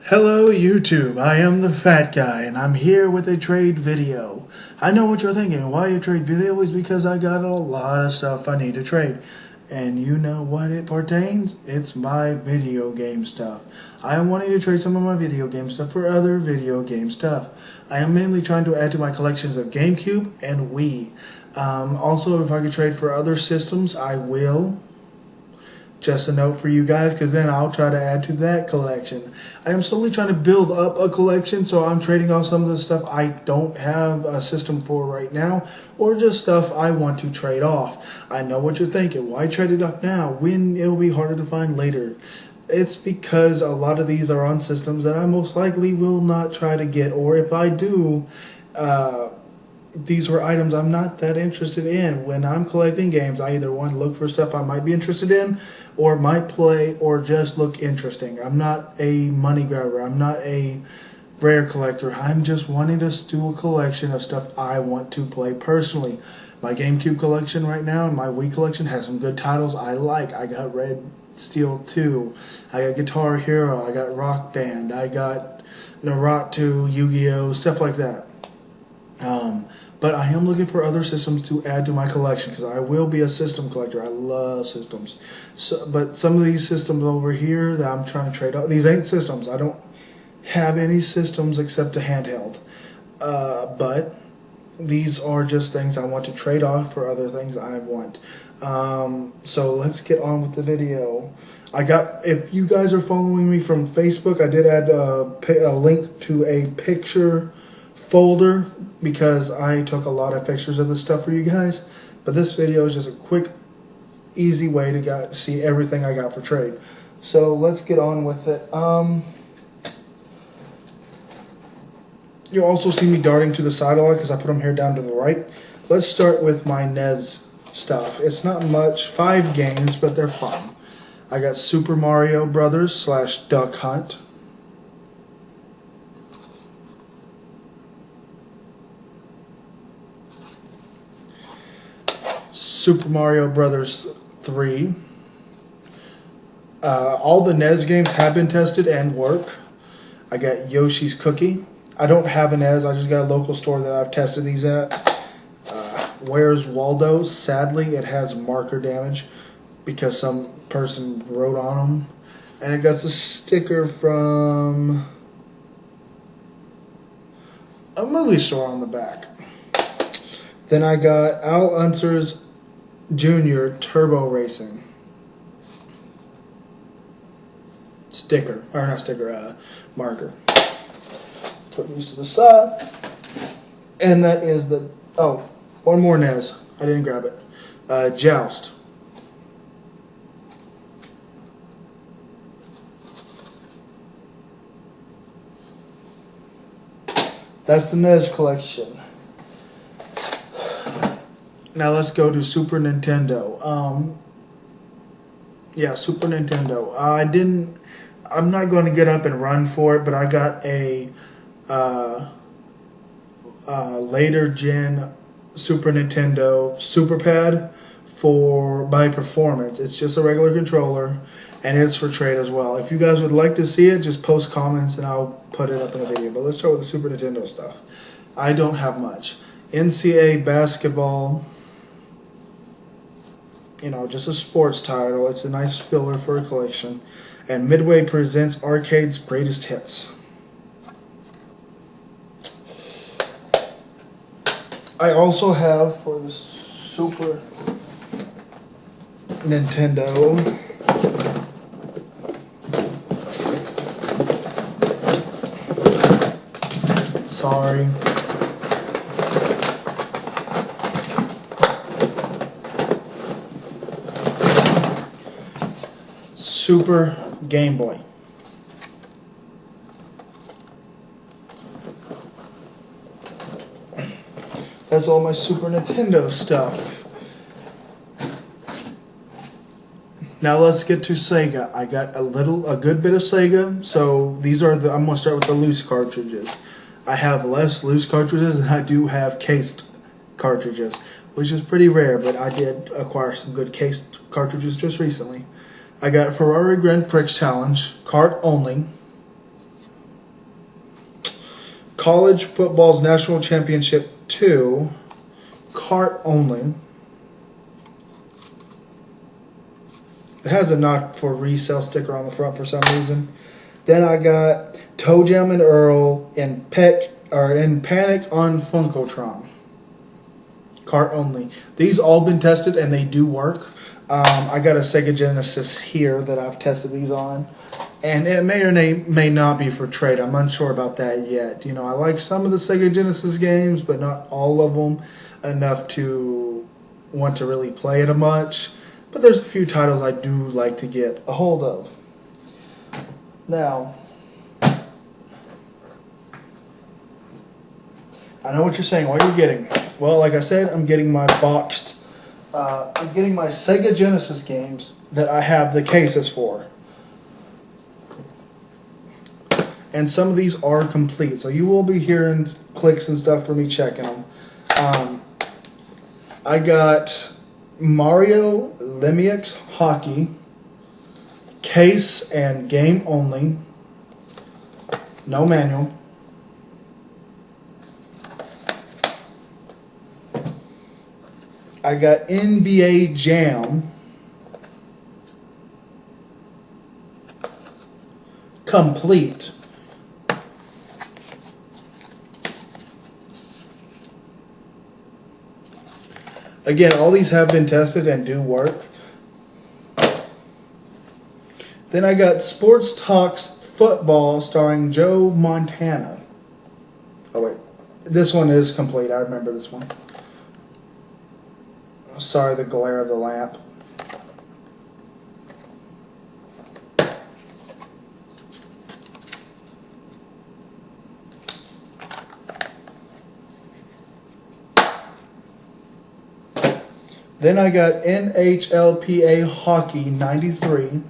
Hello YouTube, I am the Fat Guy and I'm here with a trade video. I know what you're thinking, why a trade video is because I got a lot of stuff I need to trade. And you know what it pertains? It's my video game stuff. I am wanting to trade some of my video game stuff for other video game stuff. I am mainly trying to add to my collections of GameCube and Wii. Also, if I could trade for other systems, I will. Just a note for you guys, because then I'll try to add to that collection. I am slowly trying to build up a collection, so I'm trading off some of the stuff I don't have a system for right now, or just stuff I want to trade off. I know what you're thinking, why trade it off now when it'll be harder to find later? It's because a lot of these are on systems that I most likely will not try to get, or if I do, these were items I'm not that interested in. When I'm collecting games, I either want to look for stuff I might be interested in, or might play, or just look interesting. I'm not a money grabber. I'm not a rare collector. I'm just wanting to do a collection of stuff I want to play personally. My GameCube collection right now and my Wii collection has some good titles I like. I got Red Steel 2. I got Guitar Hero. I got Rock Band. I got Naruto, Yu-Gi-Oh, stuff like that. But I am looking for other systems to add to my collection because I will be a system collector. I love systems. But some of these systems over here that I'm trying to trade out, these ain't systems. I don't have any systems except a handheld. But these are just things I want to trade off for other things I want. So let's get on with the video. If you guys are following me from Facebook, I did add a link to a picture folder because I took a lot of pictures of this stuff for you guys, but this video is just a quick, easy way to see everything I got for trade. So let's get on with it. You'll also see me darting to the side a lot because I put them here down to the right. Let's start with my NES stuff. It's not much, 5 games, but they're fun. I got Super Mario Brothers / Duck Hunt. Super Mario Brothers 3. All the NES games have been tested and work. I got Yoshi's Cookie. I don't have a NES. I just got a local store that I've tested these at. Where's Waldo? Sadly, it has marker damage because some person wrote on them. And it got a sticker from a movie store on the back. Then I got Al Unser's Junior Turbo Racing marker. Put these to the side, and that is one more NES. I didn't grab it. Joust. That's the NES collection. Now let's go to Super Nintendo. Super Nintendo. I'm not going to get up and run for it, but I got a later gen Super Nintendo Super Pad by Performance. It's just a regular controller, and it's for trade as well. If you guys would like to see it, just post comments and I'll put it up in a video. But let's start with the Super Nintendo stuff. I don't have much. NCAA basketball. Just a sports title. It's a nice filler for a collection. And Midway presents Arcade's Greatest Hits. I also have for the Super Nintendo Super Game Boy. That's all my Super Nintendo stuff. Now let's get to Sega. I got a good bit of Sega. So these are I'm going to start with the loose cartridges. I have less loose cartridges than I do have cased cartridges, which is pretty rare, but I did acquire some good cased cartridges just recently. I got Ferrari Grand Prix Challenge, cart only. College Football's National Championship 2, cart only. It has a not for resale sticker on the front for some reason. Then I got Toe Jam and Earl in Panic on Funkotron. Cart only. These all been tested and they do work. I got a Sega Genesis here that I've tested these on. And it may or may not be for trade. I'm unsure about that yet. You know, I like some of the Sega Genesis games, but not all of them enough to want to really play it much. But there's a few titles I do like to get a hold of. Now, I know what you're saying. What are you getting? Well, like I said, I'm getting my boxed. I'm getting my Sega Genesis games that I have the cases for. And some of these are complete, so you will be hearing clicks and stuff for me checking them. I got Mario Lemieux Hockey, case and game only, no manual. I got NBA Jam, complete. Again, all these have been tested and do work. Then I got Sports Talks Football starring Joe Montana. Oh wait, this one is complete. I remember this one. Sorry, the glare of the lamp. Then I got NHLPA Hockey 93.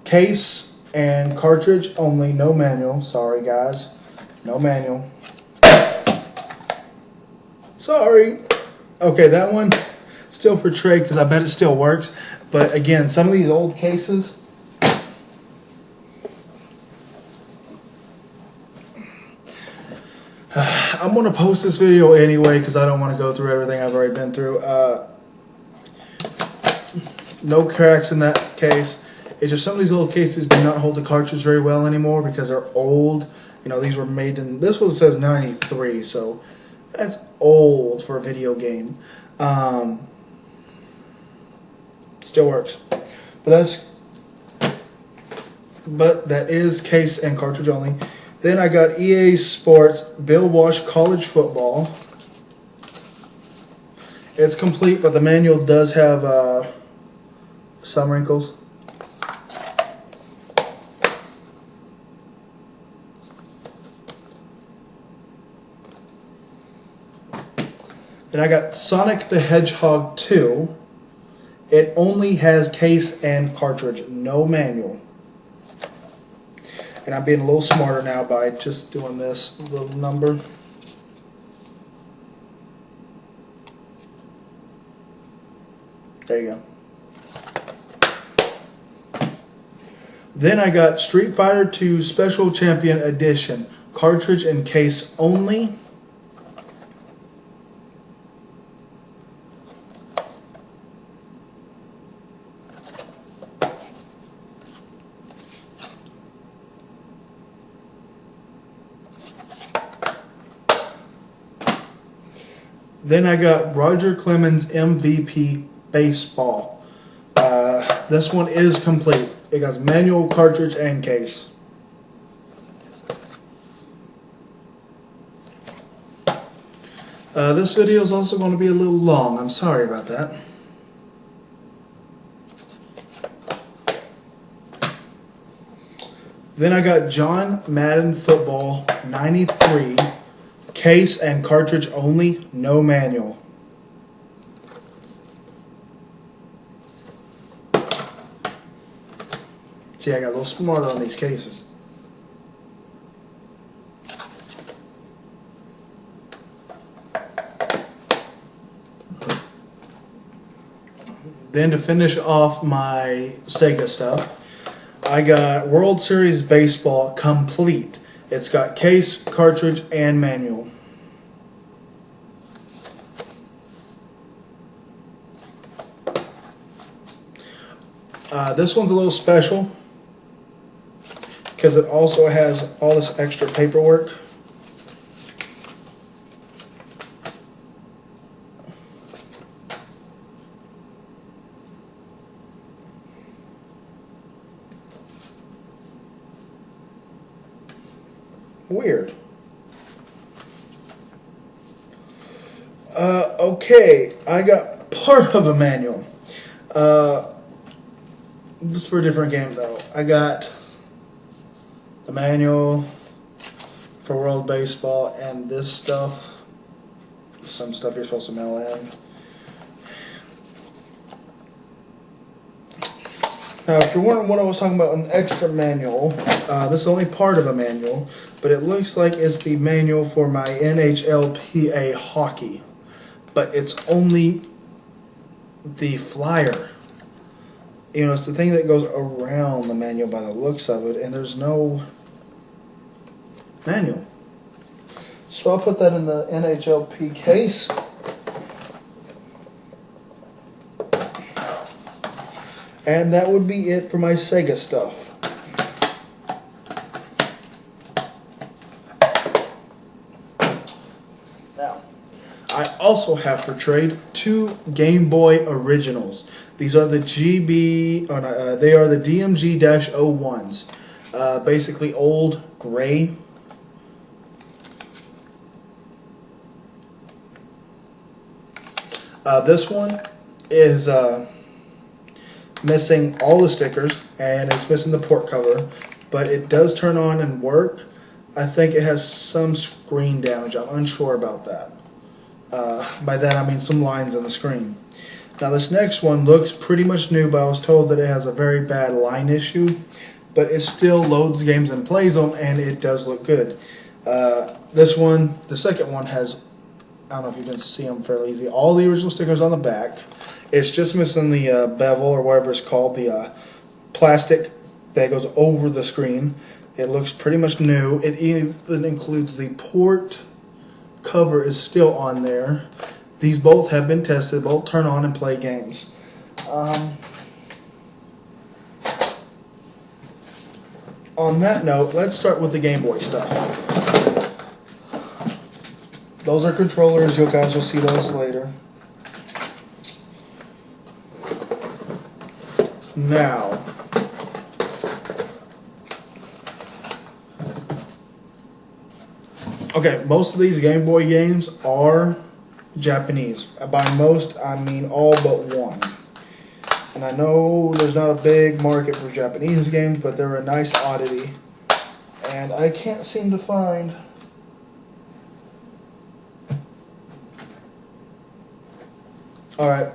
Case and cartridge only, no manual. Sorry, guys. No manual. Sorry. Okay, that one still for trade because I bet it still works. But again, some of these old cases, I'm going to post this video anyway because I don't want to go through everything I've already been through. No cracks in that case. It's just some of these old cases do not hold the cartridge very well anymore because they're old. You know, these were made in, this one says 93, so that's old for a video game. Still works. But that is case and cartridge only. Then I got EA Sports Bill Walsh College Football. It's complete, but the manual does have some wrinkles. Then I got Sonic the Hedgehog 2. It only has case and cartridge, no manual. And I'm being a little smarter now by just doing this little number. There you go. Then I got Street Fighter 2 Special Champion Edition, cartridge and case only. Then I got Roger Clemens MVP Baseball. This one is complete. It got manual, cartridge, and case. This video is also going to be a little long. I'm sorry about that. Then I got John Madden Football 93. Case and cartridge only, no manual. See, I got a little smarter on these cases. Then to finish off my Sega stuff, I got World Series Baseball complete. It's got case, cartridge, and manual. This one's a little special because it also has all this extra paperwork. Weird. Okay, I got part of a manual. This is for a different game though. I got the manual for World Baseball and this stuff. Some stuff you're supposed to mail in. Now, if you're wondering what I was talking about, an extra manual, this is only part of a manual, but it looks like it's the manual for my NHLPA hockey. But it's only the flyer. You know, it's the thing that goes around the manual by the looks of it, and there's no manual. So I'll put that in the NHLP case. And that would be it for my Sega stuff. Now, I also have for trade 2 Game Boy originals. These are the they are the DMG-01s. Basically old gray. This one is missing all the stickers, and it's missing the port cover, but it does turn on and work. I think it has some screen damage. I'm unsure about that. By that I mean some lines on the screen. Now this next one looks pretty much new, but I was told that it has a very bad line issue, but it still loads games and plays them, and it does look good. This one, the second one, has, I don't know if you can see them fairly easy, all the original stickers on the back. It's just missing the bevel, or whatever it's called, the plastic that goes over the screen. It looks pretty much new. It even includes the port cover is still on there. These both have been tested, both turn on and play games. On that note, let's start with the Game Boy stuff. Those are controllers. You guys will see those later. Now, okay, most of these Game Boy games are Japanese. By most, I mean all but one. And I know there's not a big market for Japanese games, but they're a nice oddity. And I can't seem to find... Alright.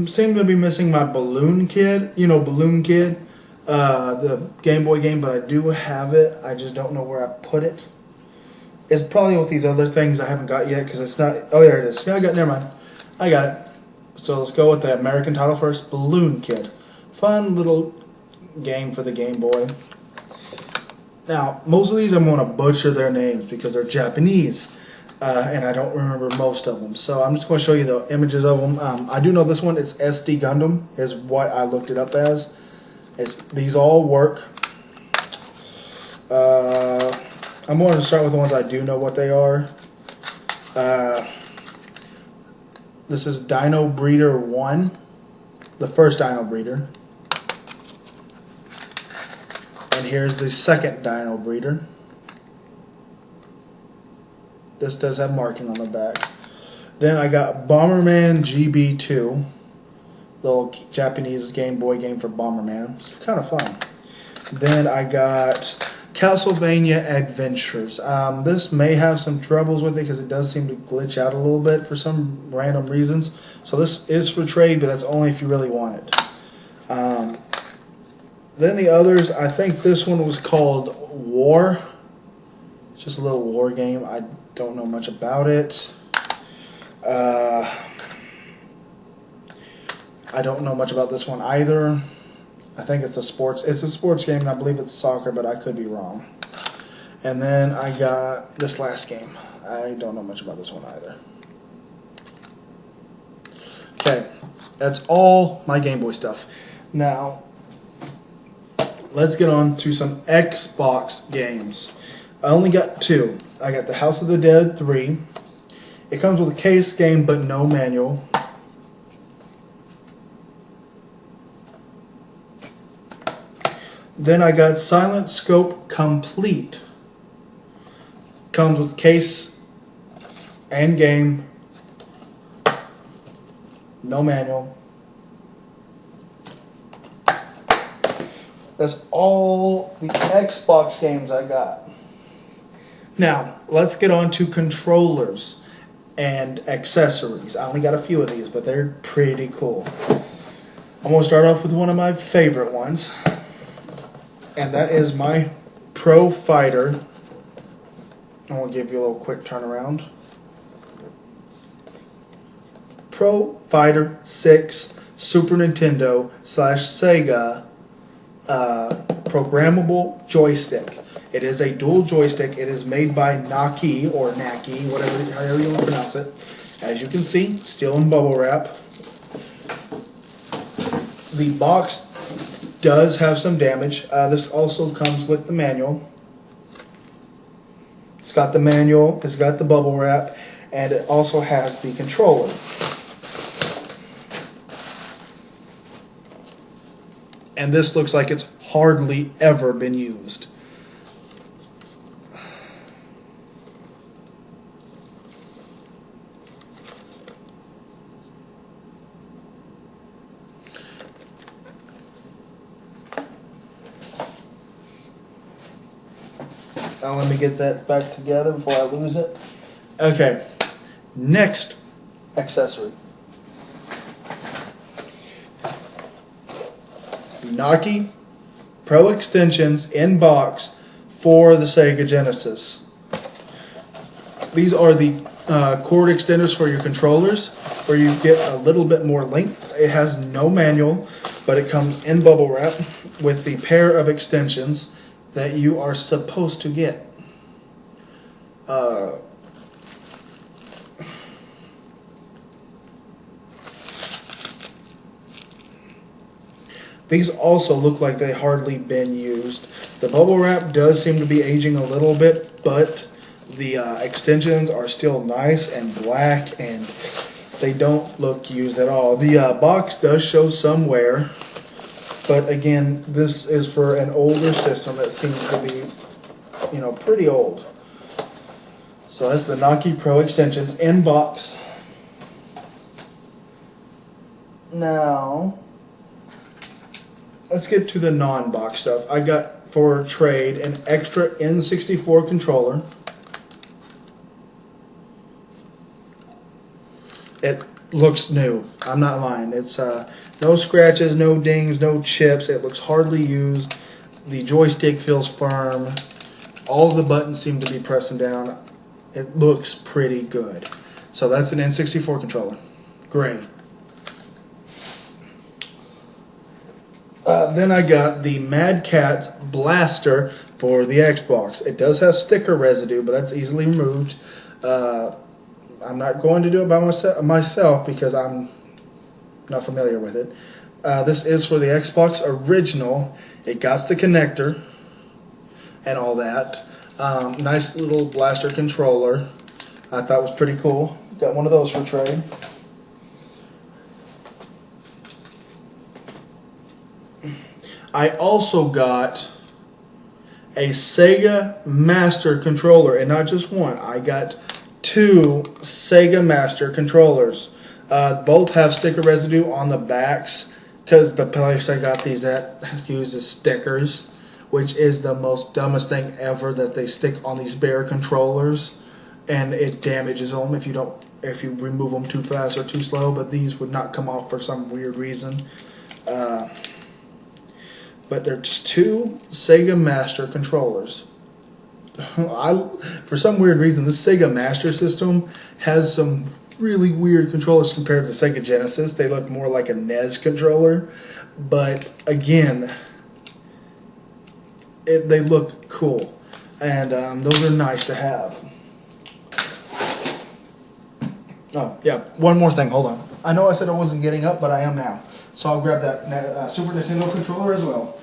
Seem to be missing my Balloon Kid. You know, Balloon Kid. The Game Boy game, but I do have it. I just don't know where I put it. It's probably with these other things I haven't got yet, because it's not... Oh, there it is. Yeah, never mind. I got it. So let's go with the American title first, Balloon Kid. Fun little game for the Game Boy. Now, most of these I'm going to butcher their names because they're Japanese. And I don't remember most of them. So I'm just going to show you the images of them. I do know this one, it's SD Gundam, is what I looked it up as. These all work. I'm going to start with the ones I do know what they are. This is Dino Breeder 1, the first Dino Breeder. And here's the second Dino Breeder. This does have marking on the back. Then I got Bomberman GB2, little Japanese Game Boy game for Bomberman. It's kind of fun. Then I got Castlevania Adventures. This may have some troubles with it because it does seem to glitch out a little bit for some random reasons. So this is for trade, but that's only if you really want it. Then the others, I think this one was called War. It's just a little war game. I don't know much about it. I don't know much about this one either. I think it's a sports game, and I believe it's soccer, but I could be wrong. And then I got this last game. I don't know much about this one either. Okay, that's all my Game Boy stuff. Now, let's get on to some Xbox games. I only got 2. I got the House of the Dead 3. It comes with a case game but no manual. Then I got Silent Scope Complete. Comes with case and game. No manual. That's all the Xbox games I got. Now, let's get on to controllers and accessories. I only got a few of these, but they're pretty cool. I'm going to start off with one of my favorite ones, and that is my Pro Fighter. I'm going to give you a little quick turnaround. Pro Fighter 6 Super Nintendo / Sega programmable joystick. It is a dual joystick. It is made by Naki or Naki, however you want to pronounce it. As you can see, still in bubble wrap. The box does have some damage. This also comes with the manual. It's got the manual, it's got the bubble wrap, and it also has the controller. And this looks like it's hardly ever been used. Now let me get that back together before I lose it. Okay, next accessory. Naki Pro extensions in box for the Sega Genesis. These are the cord extenders for your controllers, where you get a little bit more length. It has no manual, but it comes in bubble wrap with the pair of extensions that you are supposed to get. These also look like they hardly been used. The bubble wrap does seem to be aging a little bit, but the extensions are still nice and black, and they don't look used at all. The box does show some wear, but again, this is for an older system that seems to be, pretty old. So that's the Naki Pro extensions in box. Now, let's get to the non-box stuff. I got for trade an extra N64 controller. It looks new. I'm not lying. It's no scratches, no dings, no chips. It looks hardly used. The joystick feels firm. All the buttons seem to be pressing down. It looks pretty good. So that's an N64 controller. Gray. Then I got the Mad Catz Blaster for the Xbox. It does have sticker residue, but that's easily removed. I'm not going to do it by myself because I'm not familiar with it. This is for the Xbox original. It got the connector and all that. Nice little blaster controller. I thought was pretty cool. Got one of those for trade. I also got a Sega Master controller, and not just one. I got 2 Sega Master controllers. Both have sticker residue on the backs because the place I got these at uses stickers, which is the most dumbest thing ever, that they stick on these bare controllers, and it damages them if you remove them too fast or too slow. But these would not come off for some weird reason. But they're just 2 Sega Master controllers. For some weird reason, this Sega Master System has some really weird controllers compared to the Sega Genesis. They look more like a NES controller. But again, they look cool. and those are nice to have. Oh, yeah, one more thing, hold on. I know I said I wasn't getting up, but I am now. So I'll grab that Super Nintendo controller as well.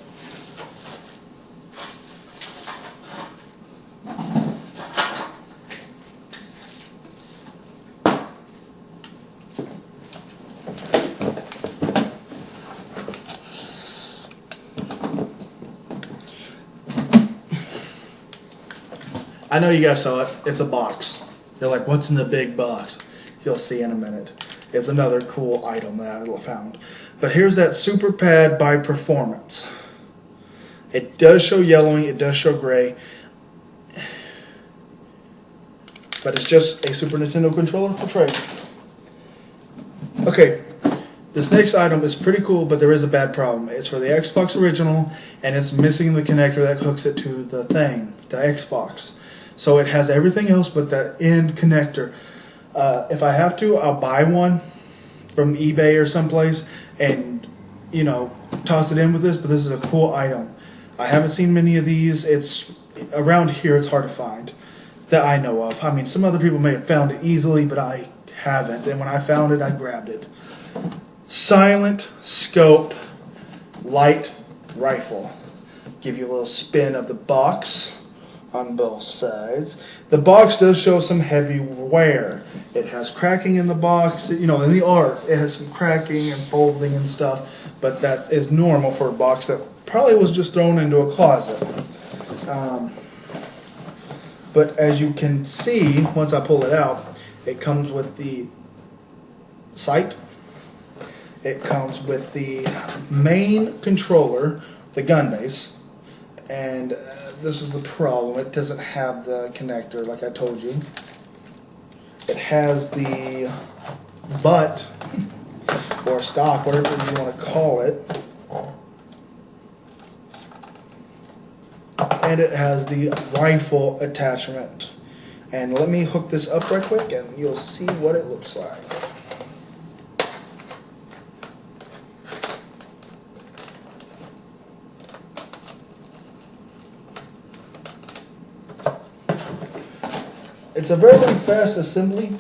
I know you guys saw it. It's a box. You're like, what's in the big box? You'll see in a minute. It's another cool item that I found. But here's that Super Pad by Performance. It does show yellowing. It does show gray. But it's just a Super Nintendo controller for trade. Okay. This next item is pretty cool, but there is a bad problem. It's for the Xbox original, and it's missing the connector that hooks it to the thing, the Xbox. So it has everything else but that end connector. If I have to, I'll buy one from eBay or someplace and, toss it in with this, but this is a cool item. I haven't seen many of these. It's around here, it's hard to find that I know of. I mean, some other people may have found it easily, but I haven't. And when I found it, I grabbed it. Silent scope light rifle. Give you a little spin of the box on both sides. The box does show some heavy wear. It has cracking in the box. In the art, it has some cracking and folding and stuff, but that is normal for a box that probably was just thrown into a closet. But as you can see, once I pull it out, it comes with the sight. It comes with the main controller, the gun base, and this is the problem. It doesn't have the connector like I told you. It has the butt, or stock, whatever you want to call it, and it has the rifle attachment. And let me hook this up right quick and you'll see what it looks like. It's a very fast assembly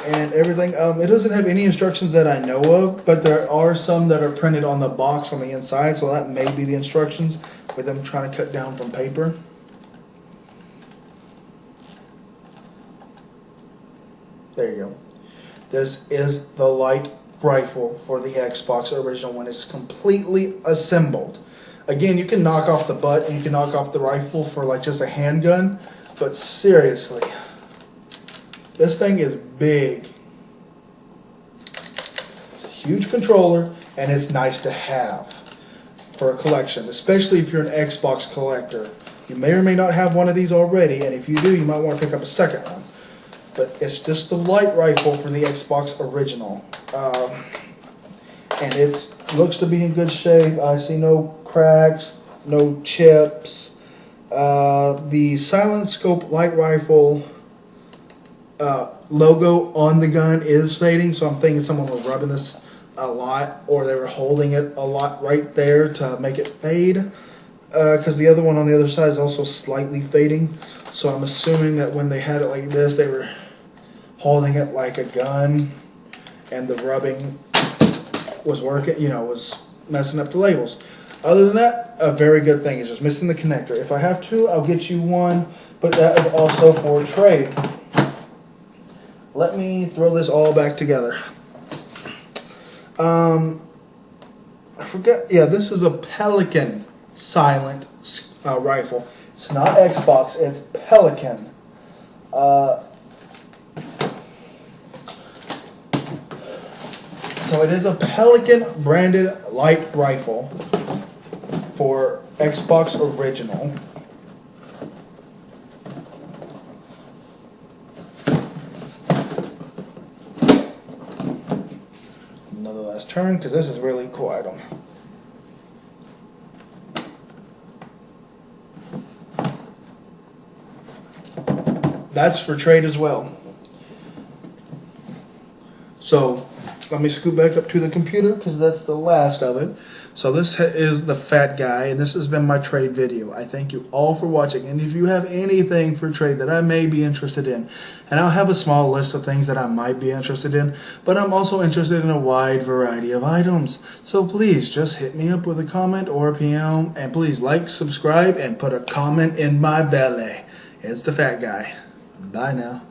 and everything. It doesn't have any instructions that I know of, but there are some that are printed on the box on the inside, so that may be the instructions with them trying to cut down from paper. There you go. This is the light rifle for the Xbox original when it's completely assembled. Again, you can knock off the butt and you can knock off the rifle for like just a handgun, but seriously, this thing is big. It's a huge controller, and it's nice to have for a collection, especially if you're an Xbox collector. You may or may not have one of these already, and if you do, you might want to pick up a second one. But it's just the light rifle for the Xbox original. And it looks to be in good shape. I see no cracks, no chips. The Silent Scope light rifle logo on the gun is fading, so I'm thinking someone was rubbing this a lot, or they were holding it a lot right there to make it fade, because the other one on the other side is also slightly fading. So I'm assuming that when they had it like this, they were holding it like a gun, and the rubbing was working, was messing up the labels. Other than that, a very good thing. It's just missing the connector. If I have to, I'll get you one, but that is also for trade. Let me throw this all back together. I forget. Yeah, this is a Pelican silent rifle. It's not Xbox. It's Pelican. So it is a Pelican branded light rifle for Xbox original. Another last turn, because this is a really cool item. That's for trade as well. So let me scoot back up to the computer because that's the last of it. So this is the fat guy, and this has been my trade video. I thank you all for watching, and if you have anything for trade that I may be interested in, and I'll have a small list of things that I might be interested in, but I'm also interested in a wide variety of items. So please just hit me up with a comment or a PM, and please like, subscribe, and put a comment in my belly. It's the fat guy. Bye now.